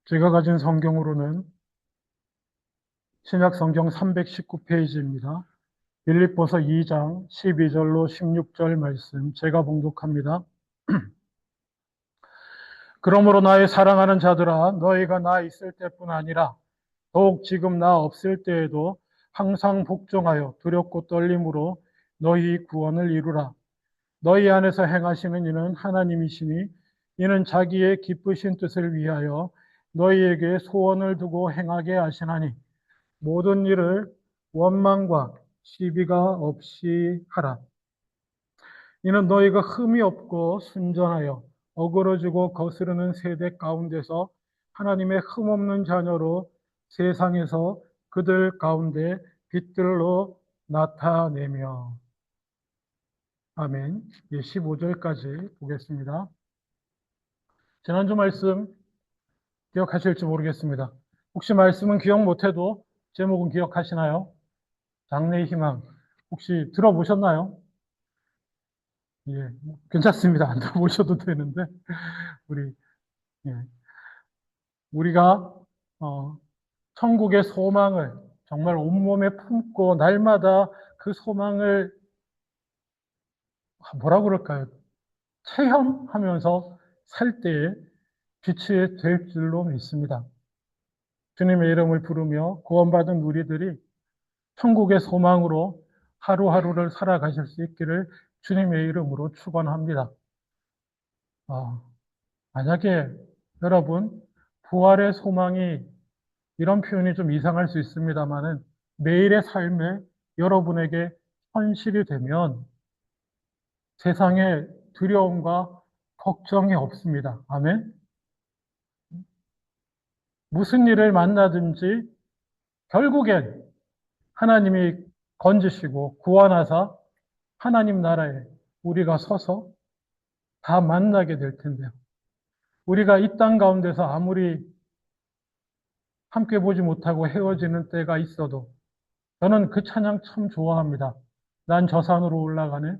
제가 가진 성경으로는 신약 성경 319페이지입니다. 빌립보서 2장 12절로 16절 말씀 제가 봉독합니다. 그러므로 나의 사랑하는 자들아 너희가 나 있을 때뿐 아니라 더욱 지금 나 없을 때에도 항상 복종하여 두렵고 떨림으로 너희 구원을 이루라. 너희 안에서 행하시는 이는 하나님이시니 이는 자기의 기쁘신 뜻을 위하여 너희에게 소원을 두고 행하게 하시나니 모든 일을 원망과 시비가 없이 하라. 이는 너희가 흠이 없고 순전하여 어그러지고 거스르는 세대 가운데서 하나님의 흠없는 자녀로 세상에서 그들 가운데 빛들로 나타내며. 아멘. 15절까지 보겠습니다. 지난주 말씀 기억하실지 모르겠습니다. 혹시 말씀은 기억 못해도 제목은 기억하시나요? 장래의 희망. 혹시 들어보셨나요? 예, 괜찮습니다. 안 들어보셔도 되는데, 우리, 예, 우리가, 천국의 소망을 정말 온몸에 품고 날마다 그 소망을, 뭐라 그럴까요? 체험하면서 살 때에 빛이 될 줄로 믿습니다. 주님의 이름을 부르며 구원받은 우리들이 천국의 소망으로 하루하루를 살아가실 수 있기를 주님의 이름으로 축원합니다. 어, 만약에 여러분 부활의 소망이 이런 표현이 좀 이상할 수 있습니다만은 매일의 삶에 여러분에게 현실이 되면 세상에 두려움과 걱정이 없습니다. 아멘. 무슨 일을 만나든지 결국엔 하나님이 건지시고 구원하사 하나님 나라에 우리가 서서 다 만나게 될 텐데요. 우리가 이 땅 가운데서 아무리 함께 보지 못하고 헤어지는 때가 있어도 저는 그 찬양 참 좋아합니다. 난 저 산으로 올라가네.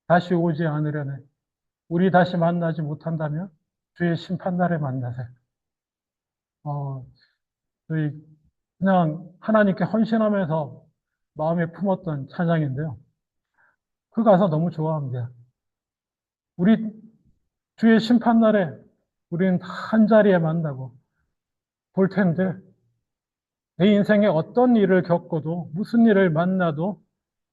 다시 오지 않으려네. 우리 다시 만나지 못한다면 주의 심판날에 만나세요. 어, 저희 그냥 하나님께 헌신하면서 마음에 품었던 찬양인데요. 그 가사 너무 좋아합니다. 우리 주의 심판날에 우리는 다 한 자리에 만나고 볼 텐데 내 인생에 어떤 일을 겪어도 무슨 일을 만나도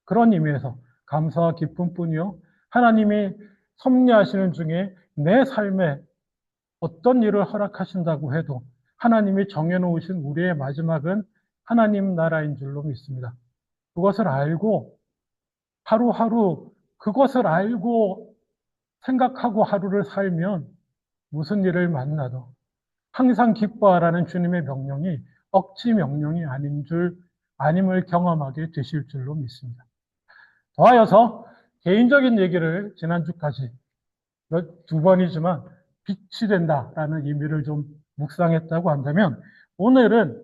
그런 의미에서 감사와 기쁨뿐이요. 하나님이 섭리하시는 중에 내 삶에 어떤 일을 허락하신다고 해도 하나님이 정해놓으신 우리의 마지막은 하나님 나라인 줄로 믿습니다. 그것을 알고 하루하루 그것을 알고 생각하고 하루를 살면 무슨 일을 만나도 항상 기뻐하라는 주님의 명령이 억지 명령이 아님을 경험하게 되실 줄로 믿습니다. 더하여서 개인적인 얘기를 지난주까지 두 번이지만 빛이 된다라는 의미를 좀 묵상했다고 한다면 오늘은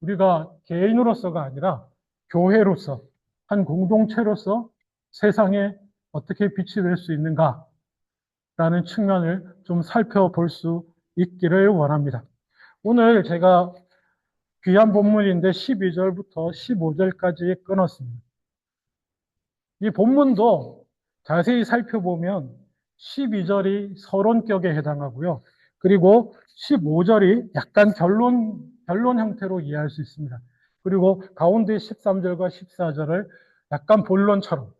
우리가 개인으로서가 아니라 교회로서 한 공동체로서 세상에 어떻게 빛이 될 수 있는가라는 측면을 좀 살펴볼 수 있기를 원합니다. 오늘 제가 귀한 본문인데 12절부터 15절까지 끊었습니다. 이 본문도 자세히 살펴보면 12절이 서론격에 해당하고요. 그리고 15절이 약간 결론 형태로 이해할 수 있습니다. 그리고 가운데 13절과 14절을 약간 본론처럼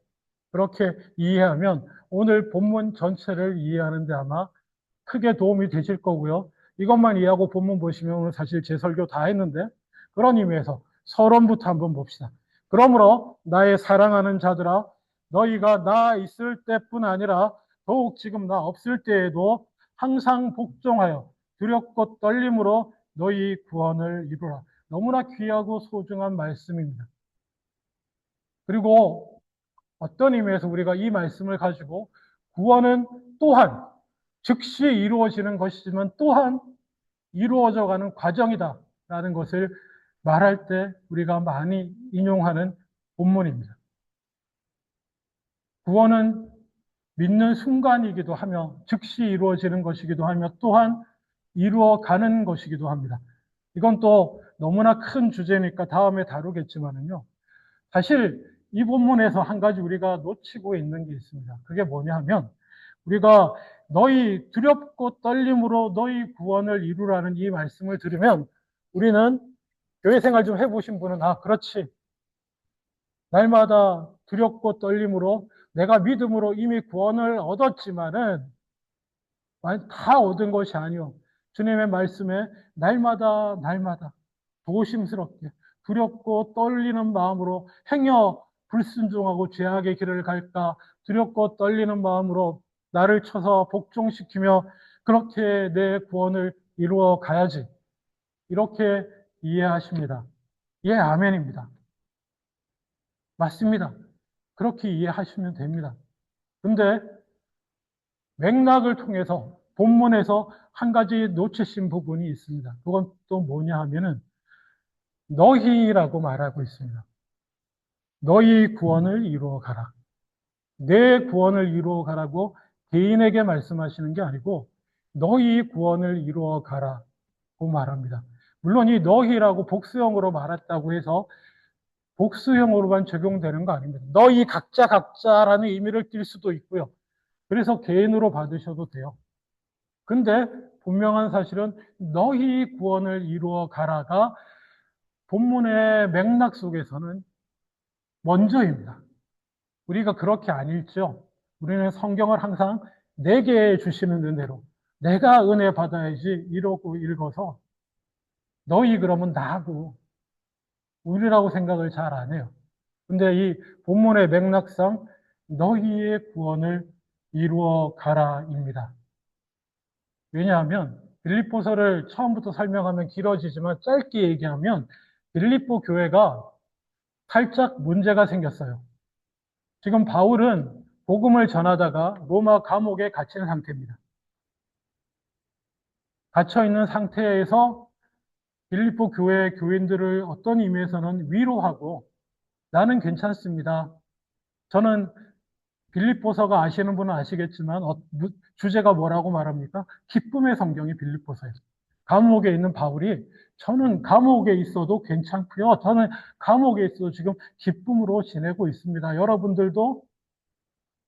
그렇게 이해하면 오늘 본문 전체를 이해하는 데 아마 크게 도움이 되실 거고요. 이것만 이해하고 본문 보시면 오늘 사실 제 설교 다 했는데 그런 의미에서 서론부터 한번 봅시다. 그러므로 나의 사랑하는 자들아 너희가 나 있을 때뿐 아니라 더욱 지금 나 없을 때에도 항상 복종하여 두렵고 떨림으로 너희 구원을 이루라. 너무나 귀하고 소중한 말씀입니다. 그리고 어떤 의미에서 우리가 이 말씀을 가지고 구원은 또한 즉시 이루어지는 것이지만 또한 이루어져 가는 과정이다라는 것을 말할 때 우리가 많이 인용하는 본문입니다. 구원은 믿는 순간이기도 하며 즉시 이루어지는 것이기도 하며 또한 이루어가는 것이기도 합니다. 이건 또 너무나 큰 주제니까 다음에 다루겠지만은요. 사실 이 본문에서 한 가지 우리가 놓치고 있는 게 있습니다. 그게 뭐냐 하면 우리가 너희 두렵고 떨림으로 너희 구원을 이루라는 이 말씀을 들으면 우리는 교회 생활 좀 해보신 분은 그렇지. 날마다 두렵고 떨림으로 내가 믿음으로 이미 구원을 얻었지만은 다 얻은 것이 아니요. 주님의 말씀에 날마다 조심스럽게 두렵고 떨리는 마음으로 행여 불순종하고 죄악의 길을 갈까 두렵고 떨리는 마음으로 나를 쳐서 복종시키며 그렇게 내 구원을 이루어 가야지. 이렇게 이해하십니다. 예, 아멘입니다. 맞습니다. 그렇게 이해하시면 됩니다. 근데 맥락을 통해서 본문에서 한 가지 놓치신 부분이 있습니다. 그건 또 뭐냐 하면은 너희라고 말하고 있습니다. 너희 구원을 이루어 가라. 내 구원을 이루어 가라고 개인에게 말씀하시는 게 아니고 너희 구원을 이루어 가라고 말합니다. 물론 이 너희라고 복수형으로 말했다고 해서 복수형으로만 적용되는 거 아닙니다. 너희 각자라는 의미를 띌 수도 있고요. 그래서 개인으로 받으셔도 돼요. 근데 분명한 사실은 너희 구원을 이루어 가라가 본문의 맥락 속에서는 먼저입니다. 우리가 그렇게 안 읽죠. 우리는 성경을 항상 내게 주시는 은혜로 내가 은혜 받아야지 이러고 읽어서 너희 그러면 나하고 우리라고 생각을 잘 안 해요. 근데 이 본문의 맥락상 너희의 구원을 이루어 가라입니다. 왜냐하면 빌립보서를 처음부터 설명하면 길어지지만 짧게 얘기하면 빌립보 교회가 살짝 문제가 생겼어요. 지금 바울은 복음을 전하다가 로마 감옥에 갇힌 상태입니다. 갇혀 있는 상태에서 빌립보 교회 교인들을 어떤 의미에서는 위로하고 나는 괜찮습니다. 저는 빌립보서가 아시는 분은 아시겠지만 주제가 뭐라고 말합니까? 기쁨의 성경이 빌립보서예요. 감옥에 있는 바울이 저는 감옥에 있어도 괜찮고요. 저는 감옥에 있어도 지금 기쁨으로 지내고 있습니다. 여러분들도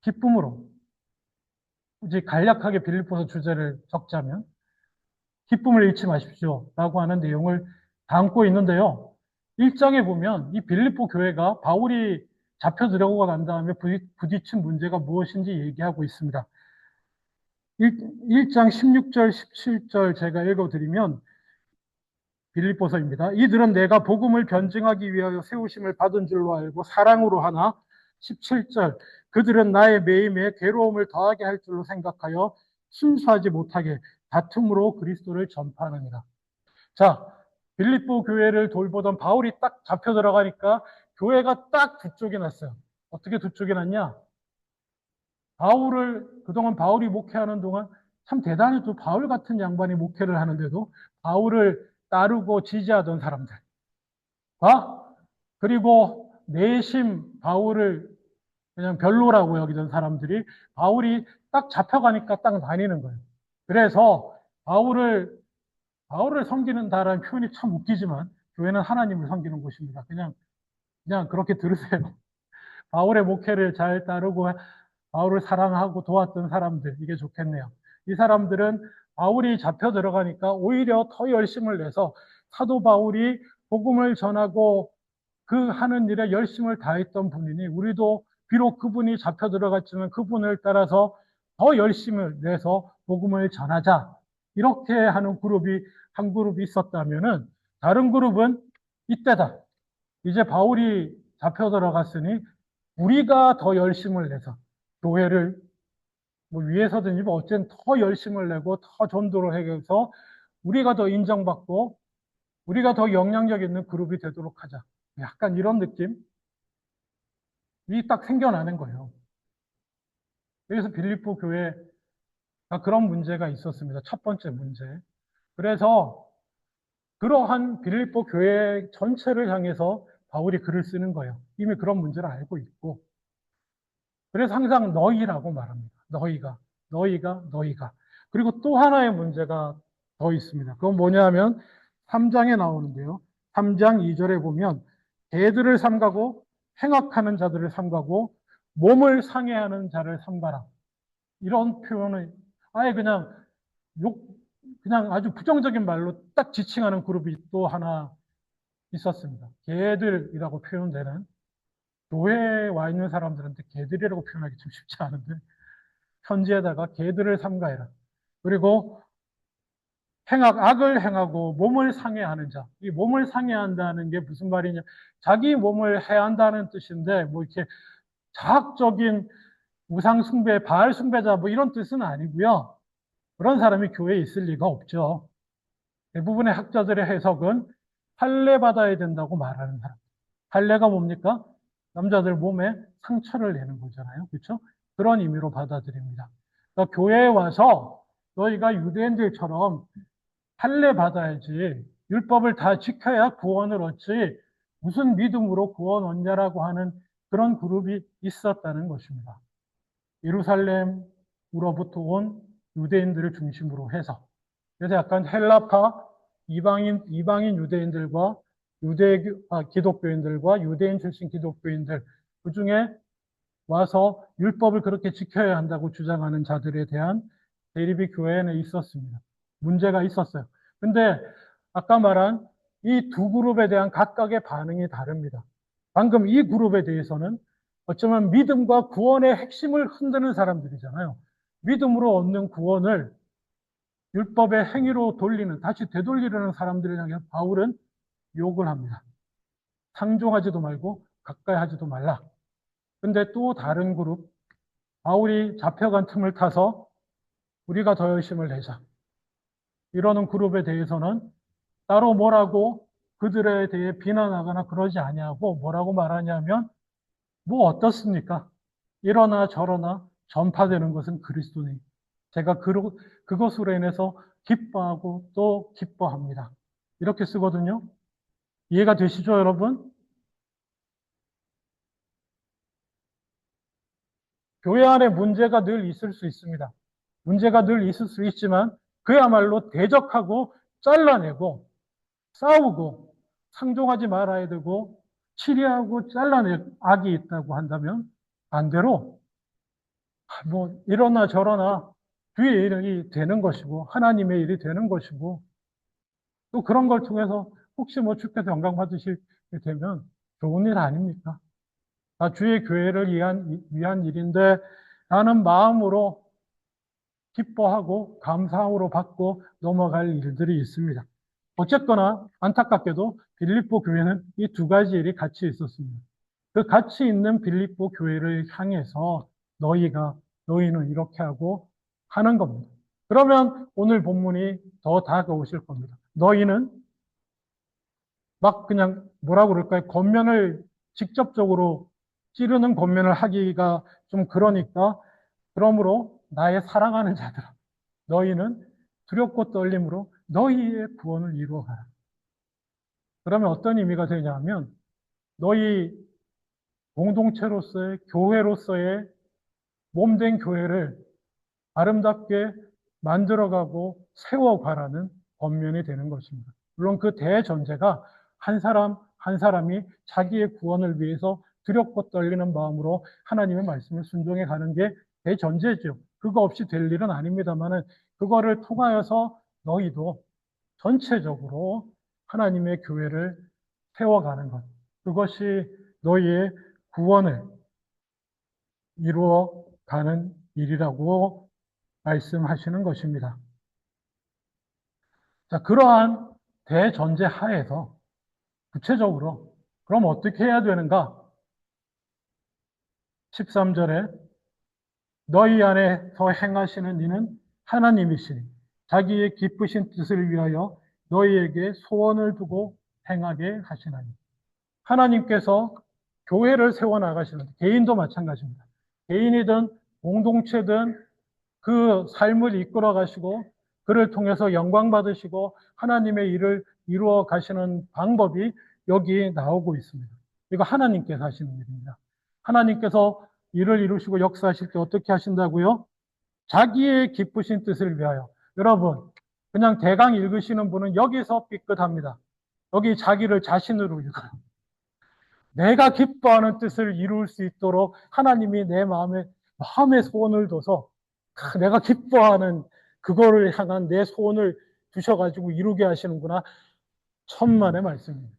기쁨으로 이제 간략하게 빌립보서 주제를 적자면 기쁨을 잃지 마십시오 라고 하는 내용을 담고 있는데요. 1장에 보면 이 빌립보 교회가 바울이 잡혀 들어가고 난 다음에 부딪힌 문제가 무엇인지 얘기하고 있습니다. 1장 16절, 17절 제가 읽어드리면 빌립보서입니다. 이들은 내가 복음을 변증하기 위하여 세우심을 받은 줄로 알고 사랑으로 하나 17절 그들은 나의 매임에 괴로움을 더하게 할 줄로 생각하여 순수하지 못하게 다툼으로 그리스도를 전파하느니라. 자, 빌립보 교회를 돌보던 바울이 딱 잡혀 들어가니까 교회가 딱 두 쪽이 났어요. 어떻게 두 쪽이 났냐? 그동안 바울이 목회하는 동안 참 대단히 바울 같은 양반이 목회를 하는데도 바울을 따르고 지지하던 사람들. 그리고 내심 바울을 그냥 별로라고 여기던 사람들이 바울이 딱 잡혀가니까 딱 나뉘는 거예요. 그래서 바울을 섬기는다라는 표현이 참 웃기지만 교회는 하나님을 섬기는 곳입니다. 그냥 그렇게 들으세요. 바울의 목회를 잘 따르고 바울을 사랑하고 도왔던 사람들, 이게 좋겠네요. 이 사람들은 바울이 잡혀 들어가니까 오히려 더 열심을 내서 사도 바울이 복음을 전하고 그 하는 일에 열심을 다했던 분이니 우리도 비록 그분이 잡혀 들어갔지만 그분을 따라서 더 열심을 내서 복음을 전하자. 이렇게 하는 한 그룹이 있었다면은 다른 그룹은 이때다. 이제 바울이 잡혀 들어갔으니 우리가 더 열심을 내서 교회를 위에서든지 어쨌든 더 열심을 내고 더 전도를 해서 우리가 더 인정받고 우리가 더 영향력 있는 그룹이 되도록 하자. 약간 이런 느낌이 딱 생겨나는 거예요. 그래서 빌립보 교회가 그런 문제가 있었습니다. 첫 번째 문제. 그래서 그러한 빌립보 교회 전체를 향해서 바울이 글을 쓰는 거예요. 이미 그런 문제를 알고 있고. 그래서 항상 너희라고 말합니다. 너희가. 그리고 또 하나의 문제가 더 있습니다. 그건 뭐냐 하면 3장에 나오는데요. 3장 2절에 보면 개들을 삼가고 행악하는 자들을 삼가고 몸을 상해하는 자를 삼가라. 이런 표현을 아예 욕, 그냥 아주 부정적인 말로 딱 지칭하는 그룹이 또 하나 있었습니다. 개들이라고 표현되는 교회에 와 있는 사람들한테 개들이라고 표현하기 좀 쉽지 않은데 편지에다가 개들을 삼가해라. 그리고 악을 행하고 몸을 상해하는 자. 이 몸을 상해한다는 게 무슨 말이냐. 자기 몸을 해한다는 뜻인데, 뭐 이렇게 자학적인 우상 숭배, 바알 숭배자 뭐 이런 뜻은 아니고요. 그런 사람이 교회에 있을 리가 없죠. 대부분의 학자들의 해석은 할례 받아야 된다고 말하는 사람. 할례가 뭡니까? 남자들 몸에 상처를 내는 거잖아요. 그렇죠? 그런 의미로 받아들입니다. 그러니까 교회에 와서 너희가 유대인들처럼 할례 받아야지. 율법을 다 지켜야 구원을 얻지. 무슨 믿음으로 구원 얻냐라고 하는 그런 그룹이 있었다는 것입니다. 예루살렘으로부터 온 유대인들을 중심으로 해서. 그래서 약간 헬라파 이방인 유대인들과 기독교인들과 유대인 출신 기독교인들 그 중에 와서 율법을 그렇게 지켜야 한다고 주장하는 자들에 대한 대립이 교회 안에 있었습니다. 문제가 있었어요. 근데 아까 말한 이 두 그룹에 대한 각각의 반응이 다릅니다. 방금 이 그룹에 대해서는 어쩌면 믿음과 구원의 핵심을 흔드는 사람들이잖아요. 믿음으로 얻는 구원을 율법의 행위로 다시 되돌리려는 사람들을 향해 바울은 욕을 합니다. 상종하지도 말고 가까이 하지도 말라. 근데 또 다른 그룹, 바울이 잡혀간 틈을 타서 우리가 더 열심을 내자. 이러는 그룹에 대해서는 따로 뭐라고 그들에 대해 비난하거나 그러지 아니하고 뭐라고 말하냐면 뭐 어떻습니까? 이러나 저러나 전파되는 것은 그리스도니 제가 그것으로 인해서 기뻐하고 또 기뻐합니다. 이렇게 쓰거든요. 이해가 되시죠, 여러분? 교회 안에 문제가 늘 있을 수 있습니다. 문제가 늘 있을 수 있지만 그야말로 대적하고 잘라내고 싸우고 상종하지 말아야 되고 치리하고 잘라낼 악이 있다고 한다면 반대로 뭐 이러나 저러나 주의 일이 되는 것이고 하나님의 일이 되는 것이고 또 그런 걸 통해서 혹시 뭐 주께서 영광 받으시게 되면 좋은 일 아닙니까? 주의 교회를 위한 일인데 라는 마음으로 기뻐하고 감사함으로 받고 넘어갈 일들이 있습니다. 어쨌거나 안타깝게도 빌립보 교회는 이 두 가지 일이 같이 있었습니다. 그 같이 있는 빌립보 교회를 향해서 너희는 이렇게 하고 하는 겁니다. 그러면 오늘 본문이 더 다가오실 겁니다. 너희는 막 그냥 뭐라고 그럴까요? 겉면을 직접적으로 찌르는 겉면을 하기가 좀 그러니까 그러므로 나의 사랑하는 자들아 너희는 두렵고 떨림으로 너희의 구원을 이루어가라. 그러면 어떤 의미가 되냐면 너희 공동체로서의 교회로서의 몸된 교회를 아름답게 만들어가고 세워가라는 권면이 되는 것입니다. 물론 그 대전제가 한 사람 한 사람이 자기의 구원을 위해서 두렵고 떨리는 마음으로 하나님의 말씀을 순종해 가는 게 대전제죠. 그거 없이 될 일은 아닙니다만은 그거를 통하여서 너희도 전체적으로 하나님의 교회를 세워가는 것. 그것이 너희의 구원을 이루어가는 일이라고 말씀하시는 것입니다. 자, 그러한 대전제 하에서 구체적으로 그럼 어떻게 해야 되는가? 13절에 너희 안에서 행하시는 이는 하나님이시니 자기의 기쁘신 뜻을 위하여 너희에게 소원을 두고 행하게 하시나니 하나님께서 교회를 세워나가시는 개인도 마찬가지입니다. 개인이든 공동체든 그 삶을 이끌어 가시고 그를 통해서 영광 받으시고 하나님의 일을 이루어 가시는 방법이 여기 나오고 있습니다. 이거 하나님께서 하시는 일입니다. 하나님께서 일을 이루시고 역사하실 때 어떻게 하신다고요? 자기의 기쁘신 뜻을 위하여. 여러분, 그냥 대강 읽으시는 분은 여기서 삐끗합니다. 여기 자기를 자신으로 읽어요. 내가 기뻐하는 뜻을 이룰 수 있도록 하나님이 내 마음에 소원을 둬서 내가 기뻐하는 그거를 향한 내 소원을 두셔가지고 이루게 하시는구나. 천만의 말씀입니다.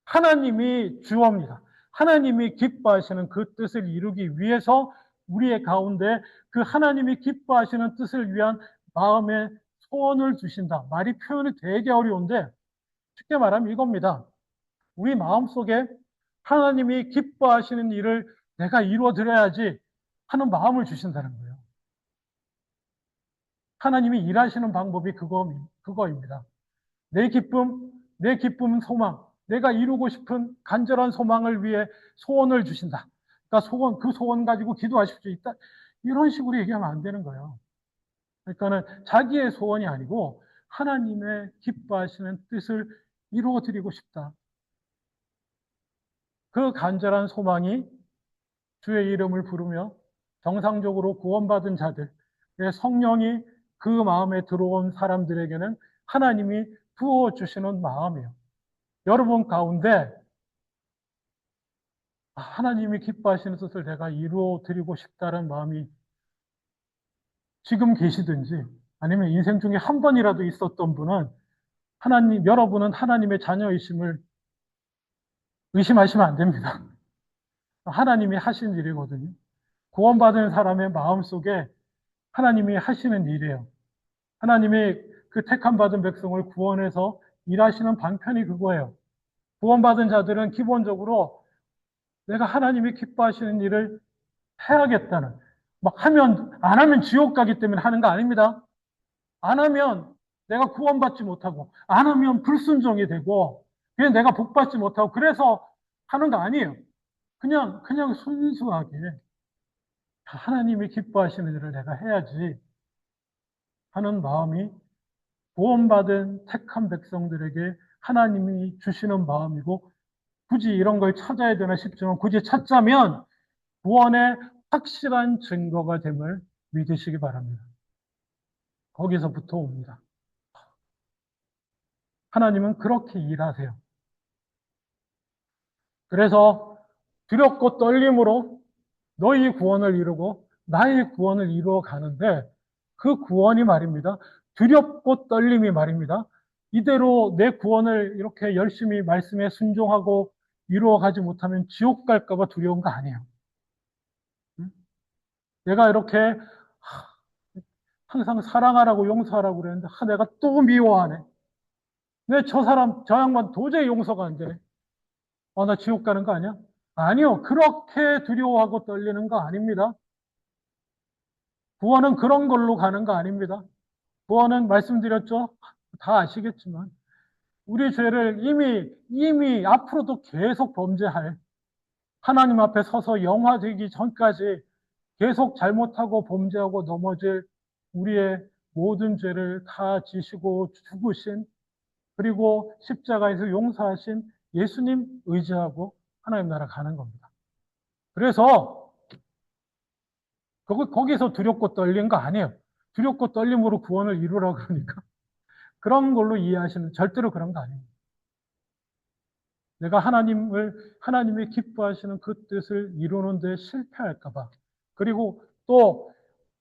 하나님이 주어입니다. 하나님이 기뻐하시는 그 뜻을 이루기 위해서 우리의 가운데 그 하나님이 기뻐하시는 뜻을 위한 마음의 소원을 주신다. 말이 표현이 되게 어려운데 쉽게 말하면 이겁니다. 우리 마음속에 하나님이 기뻐하시는 일을 내가 이루어 드려야지 하는 마음을 주신다는 거예요. 하나님이 일하시는 방법이 그거입니다. 내 기쁨, 소망, 내가 이루고 싶은 간절한 소망을 위해 소원을 주신다. 그러니까 그 소원 가지고 기도하십시오. 이런 식으로 얘기하면 안 되는 거예요. 그러니까는 자기의 소원이 아니고 하나님의 기뻐하시는 뜻을 이루어 드리고 싶다. 그 간절한 소망이 주의 이름을 부르며 정상적으로 구원받은 자들, 성령이 그 마음에 들어온 사람들에게는 하나님이 부어주시는 마음이에요. 여러분 가운데 하나님이 기뻐하시는 뜻을 내가 이루어 드리고 싶다는 마음이 지금 계시든지 아니면 인생 중에 한 번이라도 있었던 분은 여러분은 하나님의 자녀이심을 의심하시면 안 됩니다. 하나님이 하신 일이거든요. 구원받은 사람의 마음속에 하나님이 하시는 일이에요. 하나님이 그 택함 받은 백성을 구원해서 일하시는 방편이 그거예요. 구원받은 자들은 기본적으로 내가 하나님이 기뻐하시는 일을 해야겠다는, 안 하면 지옥 가기 때문에 하는 거 아닙니다. 안 하면 내가 구원받지 못하고, 안 하면 불순종이 되고, 그냥 내가 복받지 못하고, 그래서 하는 거 아니에요. 그냥 순수하게 하나님이 기뻐하시는 일을 내가 해야지 하는 마음이 구원받은 택한 백성들에게 하나님이 주시는 마음이고, 굳이 이런 걸 찾아야 되나 싶지만, 굳이 찾자면 구원의 확실한 증거가 됨을 믿으시기 바랍니다. 거기서부터 옵니다. 하나님은 그렇게 일하세요. 그래서 두렵고 떨림으로 너희 구원을 이루고 나의 구원을 이루어 가는데 그 구원이 말입니다. 두렵고 떨림이 말입니다. 이대로 내 구원을 이렇게 열심히 말씀에 순종하고 이루어 가지 못하면 지옥 갈까봐 두려운 거 아니에요. 내가 이렇게 항상 사랑하라고 용서하라고 그랬는데 내가 또 미워하네. 왜 저 양반 도저히 용서가 안 되네. 나 지옥 가는 거 아니야? 아니요. 그렇게 두려워하고 떨리는 거 아닙니다. 구원은 그런 걸로 가는 거 아닙니다. 구원은 말씀드렸죠? 다 아시겠지만 우리 죄를 이미 앞으로도 계속 범죄할 하나님 앞에 서서 영화되기 전까지 계속 잘못하고 범죄하고 넘어질 우리의 모든 죄를 다 지시고 죽으신 그리고 십자가에서 용서하신 예수님 의지하고 하나님 나라 가는 겁니다. 그래서 거기서 두렵고 떨린 거 아니에요. 두렵고 떨림으로 구원을 이루라 그러니까 그런 걸로 이해하시는 절대로 그런 거 아닙니다. 내가 하나님이 기뻐하시는 그 뜻을 이루는 데 실패할까봐 그리고 또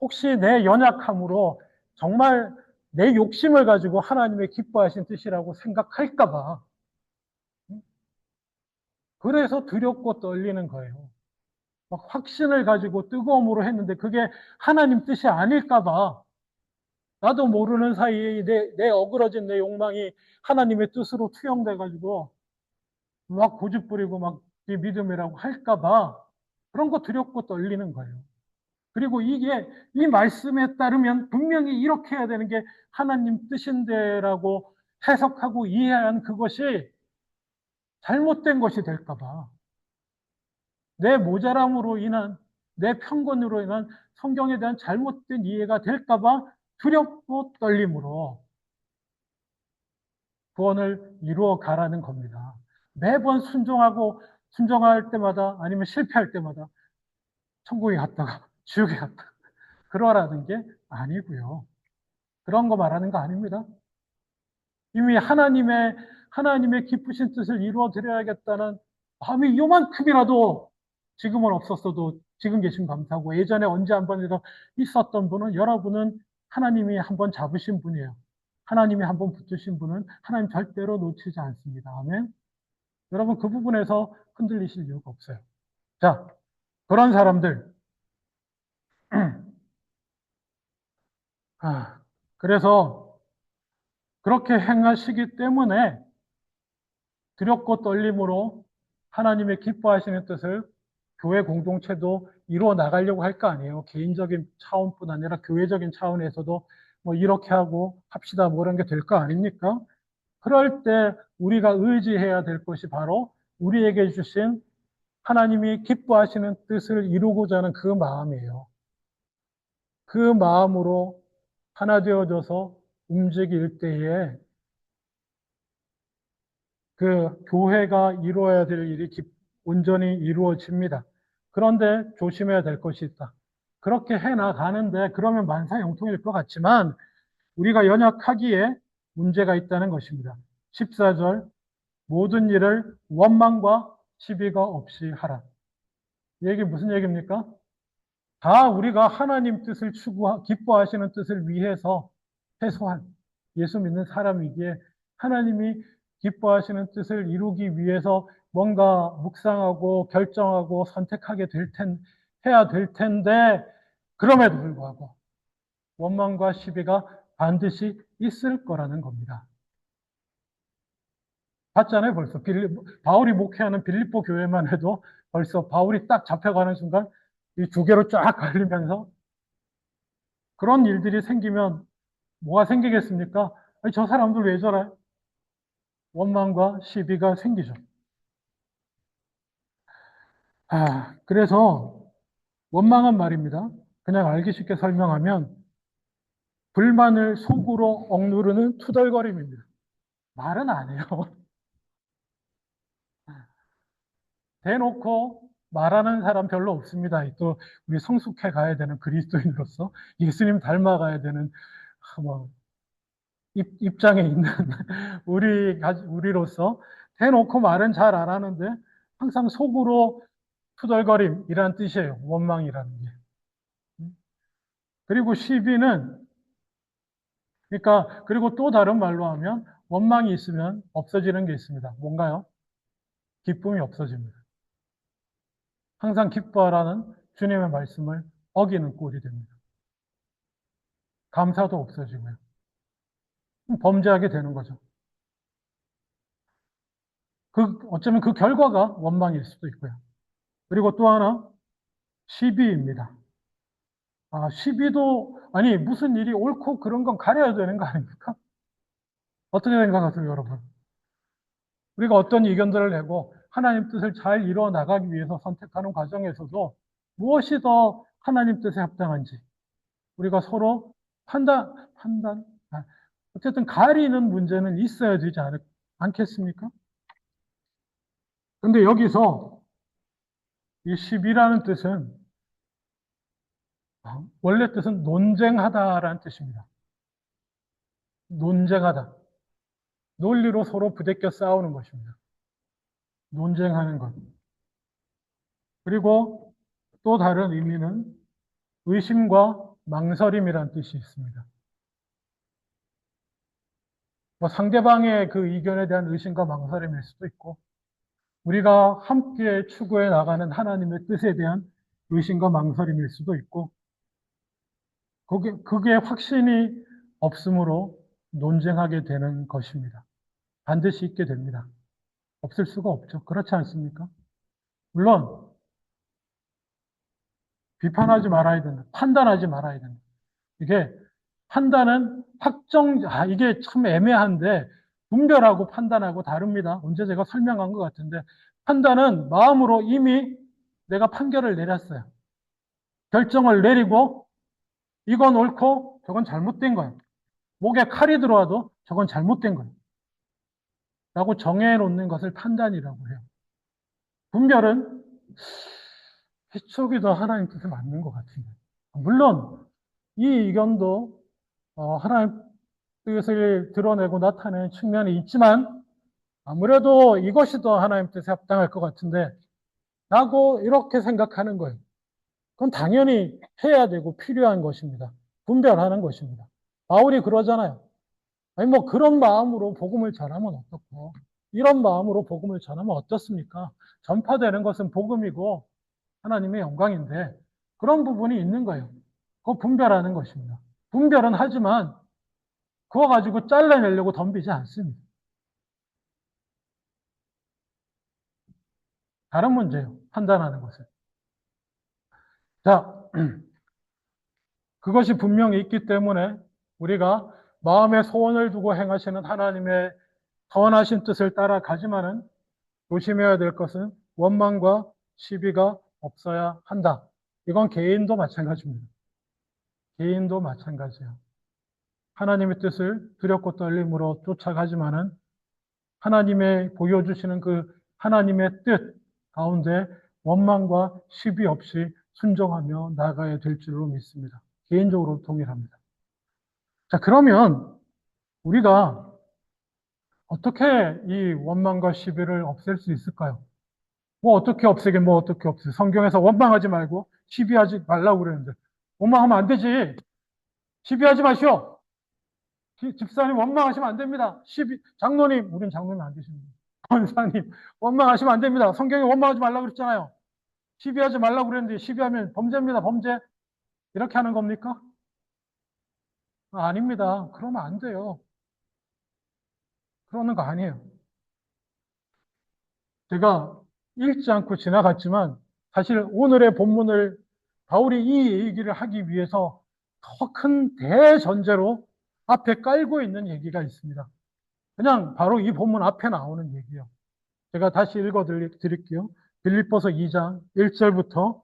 혹시 내 연약함으로 정말 내 욕심을 가지고 하나님의 기뻐하신 뜻이라고 생각할까봐 그래서 두렵고 떨리는 거예요. 확신을 가지고 뜨거움으로 했는데 그게 하나님 뜻이 아닐까봐 나도 모르는 사이에 내 어그러진 내 욕망이 하나님의 뜻으로 투영돼가지고 막 고집 부리고 막 믿음이라고 할까봐 그런 거 두렵고 떨리는 거예요. 그리고 이 말씀에 따르면 분명히 이렇게 해야 되는 게 하나님 뜻인데라고 해석하고 이해한 그것이 잘못된 것이 될까봐 내 모자람으로 인한 내 편견으로 인한 성경에 대한 잘못된 이해가 될까봐 두렵고 떨림으로 구원을 이루어 가라는 겁니다. 매번 순종할 때마다 아니면 실패할 때마다 천국에 갔다가 지옥에 갔다가 그러라는 게 아니고요. 그런 거 말하는 거 아닙니다. 이미 하나님의 기쁘신 뜻을 이루어 드려야겠다는 마음이 요만큼이라도 지금은 없었어도 지금 계신 감사하고 예전에 언제 한 번이라도 있었던 분은 여러분은 하나님이 한 번 잡으신 분이에요. 하나님이 한 번 붙으신 분은 하나님 절대로 놓치지 않습니다. 아멘. 여러분 그 부분에서 흔들리실 이유가 없어요. 자, 그런 사람들. 그래서 그렇게 행하시기 때문에 두렵고 떨림으로 하나님의 기뻐하시는 뜻을 교회 공동체도 이루어 나가려고 할 거 아니에요. 개인적인 차원뿐 아니라 교회적인 차원에서도 뭐 이렇게 하고 합시다 뭐 이런 게 될 거 아닙니까? 그럴 때 우리가 의지해야 될 것이 바로 우리에게 주신 하나님이 기뻐하시는 뜻을 이루고자 하는 그 마음이에요. 그 마음으로 하나 되어져서 움직일 때에 그 교회가 이루어야 될 일이 온전히 이루어집니다. 그런데 조심해야 될 것이 있다. 그렇게 해나가는데 그러면 만사형통일 것 같지만 우리가 연약하기에 문제가 있다는 것입니다. 14절 모든 일을 원망과 시비가 없이 하라. 이 얘기 무슨 얘기입니까? 다 우리가 하나님 뜻을 기뻐하시는 뜻을 위해서 최소한 예수 믿는 사람이기에 하나님이 기뻐하시는 뜻을 이루기 위해서 뭔가 묵상하고 결정하고 선택하게 해야 될 텐데 그럼에도 불구하고 원망과 시비가 반드시 있을 거라는 겁니다. 봤잖아요, 벌써. 바울이 목회하는 빌립보 교회만 해도 벌써 바울이 딱 잡혀가는 순간 이 두 개로 쫙 갈리면서 그런 일들이 생기면 뭐가 생기겠습니까? 아니, 저 사람들 왜 저래? 원망과 시비가 생기죠. 그래서 원망은 말입니다. 그냥 알기 쉽게 설명하면 불만을 속으로 억누르는 투덜거림입니다. 말은 안 해요. 대놓고 말하는 사람 별로 없습니다. 또 우리 성숙해 가야 되는 그리스도인으로서 예수님 닮아가야 되는 뭐 입장에 있는 우리로서 대놓고 말은 잘 안 하는데 항상 속으로 투덜거림이란 뜻이에요. 원망이라는 게. 그리고 시비는 그러니까 그리고 또 다른 말로 하면 원망이 있으면 없어지는 게 있습니다. 뭔가요? 기쁨이 없어집니다. 항상 기뻐하라는 주님의 말씀을 어기는 꼴이 됩니다. 감사도 없어지고요. 범죄하게 되는 거죠. 어쩌면 그 결과가 원망일 수도 있고요. 그리고 또 하나, 시비입니다. 시비도, 아니, 무슨 일이 옳고 그런 건 가려야 되는 거 아닙니까? 어떻게 생각하세요, 여러분? 우리가 어떤 의견들을 내고 하나님 뜻을 잘 이루어 나가기 위해서 선택하는 과정에서도 무엇이 더 하나님 뜻에 합당한지 우리가 서로 판단, 어쨌든 가리는 문제는 있어야 되지 않겠습니까? 근데 여기서 이 시비라는 뜻은 원래 뜻은 논쟁하다라는 뜻입니다. 논쟁하다. 논리로 서로 부대껴 싸우는 것입니다. 논쟁하는 것. 그리고 또 다른 의미는 의심과 망설임이라는 뜻이 있습니다. 뭐 상대방의 그 의견에 대한 의심과 망설임일 수도 있고, 우리가 함께 추구해 나가는 하나님의 뜻에 대한 의심과 망설임일 수도 있고, 그게 확신이 없으므로 논쟁하게 되는 것입니다. 반드시 있게 됩니다. 없을 수가 없죠. 그렇지 않습니까? 물론, 비판하지 말아야 된다. 판단하지 말아야 된다. 이게 판단은 이게 참 애매한데, 분별하고 판단하고 다릅니다. 언제 제가 설명한 것 같은데, 판단은 마음으로 이미 내가 판결을 내렸어요. 결정을 내리고, 이건 옳고, 저건 잘못된 거예요. 목에 칼이 들어와도 저건 잘못된 거예요. 라고 정해놓는 것을 판단이라고 해요. 분별은 이쪽이 더 하나님 뜻에 맞는 것 같은데. 물론, 이 의견도 하나님 뜻을 드러내고 나타내는 측면이 있지만 아무래도 이것이 더 하나님 뜻에 합당할 것 같은데 라고 이렇게 생각하는 거예요. 그건 당연히 해야 되고 필요한 것입니다. 분별하는 것입니다. 바울이 그러잖아요. 아니 뭐 그런 마음으로 복음을 전하면 어떻고 이런 마음으로 복음을 전하면 어떻습니까? 전파되는 것은 복음이고 하나님의 영광인데 그런 부분이 있는 거예요. 그거 분별하는 것입니다. 분별은 하지만 그거 가지고 잘라내려고 덤비지 않습니다. 다른 문제예요. 판단하는 것은. 자, 그것이 분명히 있기 때문에 우리가 마음의 소원을 두고 행하시는 하나님의 선하신 뜻을 따라가지만은 조심해야 될 것은 원망과 시비가 없어야 한다. 이건 개인도 마찬가지입니다. 개인도 마찬가지예요. 하나님의 뜻을 두렵고 떨림으로 쫓아가지만은 하나님의 보여주시는 그 하나님의 뜻 가운데 원망과 시비 없이 순종하며 나가야 될 줄로 믿습니다. 개인적으로 동일합니다. 자, 그러면 우리가 어떻게 이 원망과 시비를 없앨 수 있을까요? 뭐 어떻게 없애게, 뭐 어떻게 없애. 성경에서 원망하지 말고 시비하지 말라고 그랬는데 원망하면 안 되지. 시비하지 마시오. 집사님 원망하시면 안 됩니다. 장로님, 우린 장로님 안 되십니다. 권사님, 원망하시면 안 됩니다. 성경에 원망하지 말라고 그랬잖아요. 시비하지 말라고 그랬는데 시비하면 범죄입니다. 범죄. 이렇게 하는 겁니까? 아닙니다. 그러면 안 돼요. 그러는 거 아니에요. 제가 읽지 않고 지나갔지만 사실 오늘의 본문을 바울이 이 얘기를 하기 위해서 더 큰 대전제로 앞에 깔고 있는 얘기가 있습니다. 그냥 바로 이 본문 앞에 나오는 얘기예요. 제가 다시 읽어 드릴게요. 빌립보서 2장 1절부터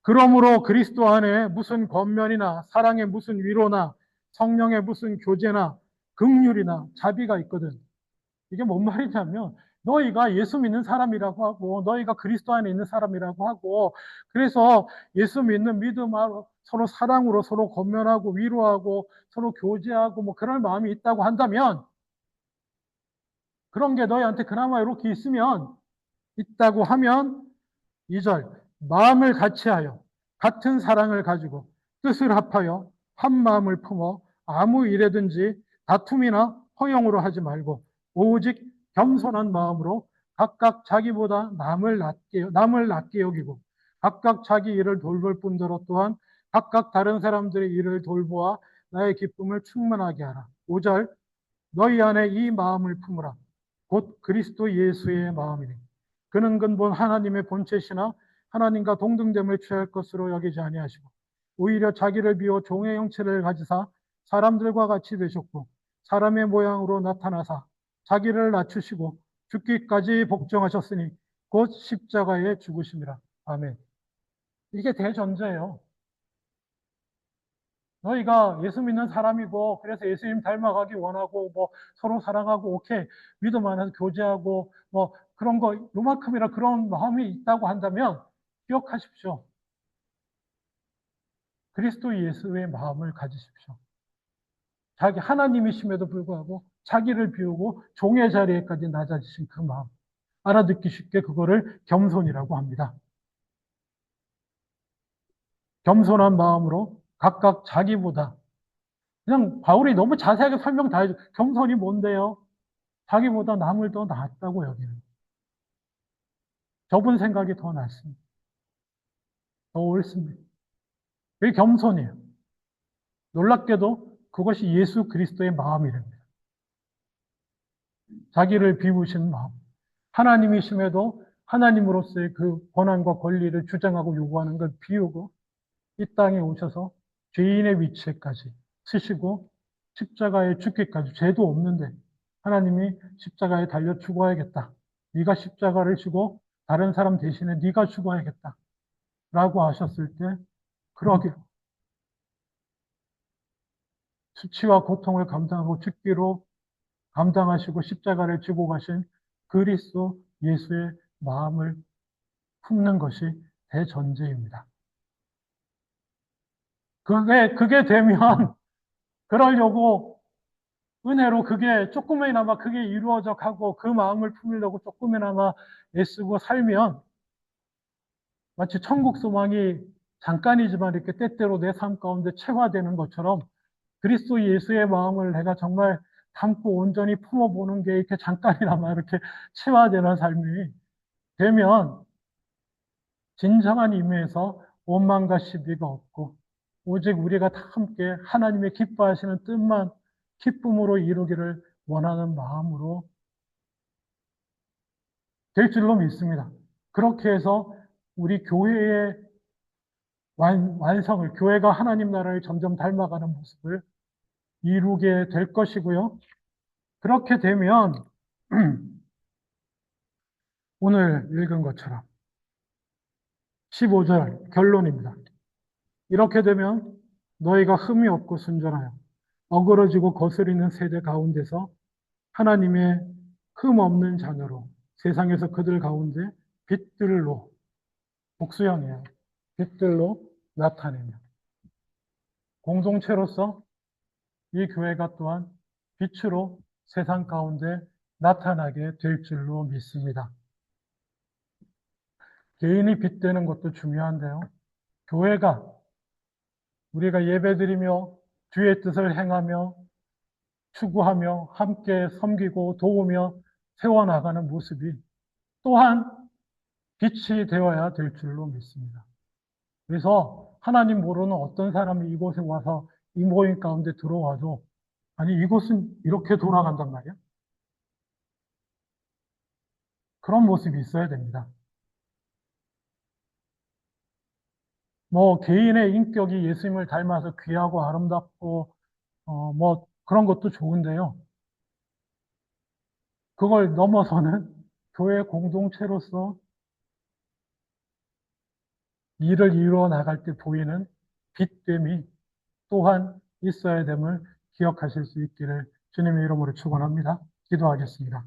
그러므로 그리스도 안에 무슨 권면이나 사랑의 무슨 위로나 성령의 무슨 교제나 긍휼이나 자비가 있거든. 이게 뭔 말이냐면 너희가 예수 믿는 사람이라고 하고 너희가 그리스도 안에 있는 사람이라고 하고 그래서 예수 믿는 믿음으로 서로 사랑으로 서로 권면하고 위로하고 서로 교제하고 뭐 그런 마음이 있다고 한다면 그런 게 너희한테 그나마 이렇게 있다고 하면 2절 마음을 같이하여 같은 사랑을 가지고 뜻을 합하여 한 마음을 품어 아무 일에든지 다툼이나 허용으로 하지 말고 오직 겸손한 마음으로 각각 자기보다 남을 낮게 여기고 각각 자기 일을 돌볼 뿐더러 또한 각각 다른 사람들의 일을 돌보아 나의 기쁨을 충만하게 하라. 5절 너희 안에 이 마음을 품으라. 곧 그리스도 예수의 마음이니 그는 근본 하나님의 본체시나 하나님과 동등됨을 취할 것으로 여기지 아니하시고 오히려 자기를 비워 종의 형체를 가지사 사람들과 같이 되셨고 사람의 모양으로 나타나사 자기를 낮추시고 죽기까지 복종하셨으니 곧 십자가에 죽으심이라. 아멘. 이게 대전제예요. 너희가 예수 믿는 사람이고 그래서 예수님 닮아가기 원하고 뭐 서로 사랑하고 오케이 믿음 안에서 교제하고 뭐 그런 거 요만큼이라 그런 마음이 있다고 한다면 기억하십시오. 그리스도 예수의 마음을 가지십시오. 자기 하나님이심에도 불구하고 자기를 비우고 종의 자리에까지 낮아지신 그 마음 알아듣기 쉽게 그거를 겸손이라고 합니다. 겸손한 마음으로 각각 자기보다 그냥 바울이 너무 자세하게 설명 다 해줘. 겸손이 뭔데요? 자기보다 남을 더 낫다고 여기는. 좁은 생각이 더 낫습니다. 더 옳습니다. 그게 겸손이에요. 놀랍게도 그것이 예수 그리스도의 마음이랍니다. 자기를 비우신 마음. 하나님이심에도 하나님으로서의 그 권한과 권리를 주장하고 요구하는 걸 비우고 이 땅에 오셔서 죄인의 위치에까지 쓰시고 십자가에 죽기까지 죄도 없는데 하나님이 십자가에 달려 죽어야겠다. 네가 십자가를 지고 다른 사람 대신에 네가 죽어야겠다. 라고 하셨을 때 그러게 수치와 고통을 감당하고 죽기로 감당하시고 십자가를 지고 가신 그리스도 예수의 마음을 품는 것이 대전제입니다. 그게 되면 그러려고 은혜로 그게 조금이나마 그게 이루어져 가고 그 마음을 품으려고 조금이나마 애쓰고 살면 마치 천국 소망이 잠깐이지만 이렇게 때때로 내 삶 가운데 체화되는 것처럼 그리스도 예수의 마음을 내가 정말 담고 온전히 품어보는 게 이렇게 잠깐이나마 이렇게 체화되는 삶이 되면 진정한 의미에서 원망과 시비가 없고 오직 우리가 다 함께 하나님의 기뻐하시는 뜻만 기쁨으로 이루기를 원하는 마음으로 될 줄로 믿습니다. 그렇게 해서 우리 교회의 완성을, 교회가 하나님 나라를 점점 닮아가는 모습을 이루게 될 것이고요. 그렇게 되면 오늘 읽은 것처럼 15절 결론입니다. 이렇게 되면 너희가 흠이 없고 순전하여 어그러지고 거스리는 세대 가운데서 하나님의 흠 없는 자녀로 세상에서 그들 가운데 빛들로, 복수형이에요. 빛들로 나타내며 공동체로서 이 교회가 또한 빛으로 세상 가운데 나타나게 될 줄로 믿습니다. 개인이 빛되는 것도 중요한데요. 교회가 우리가 예배드리며 주의 뜻을 행하며 추구하며 함께 섬기고 도우며 세워나가는 모습이 또한 빛이 되어야 될 줄로 믿습니다. 그래서 하나님 모르는 어떤 사람이 이곳에 와서 이 모임 가운데 들어와도 아니 이곳은 이렇게 돌아간단 말이야. 그런 모습이 있어야 됩니다. 뭐 개인의 인격이 예수님을 닮아서 귀하고 아름답고 뭐 그런 것도 좋은데요. 그걸 넘어서는 교회 공동체로서 일을 이루어 나갈 때 보이는 빛됨이 또한 있어야 됨을 기억하실 수 있기를 주님의 이름으로 축원합니다. 기도하겠습니다.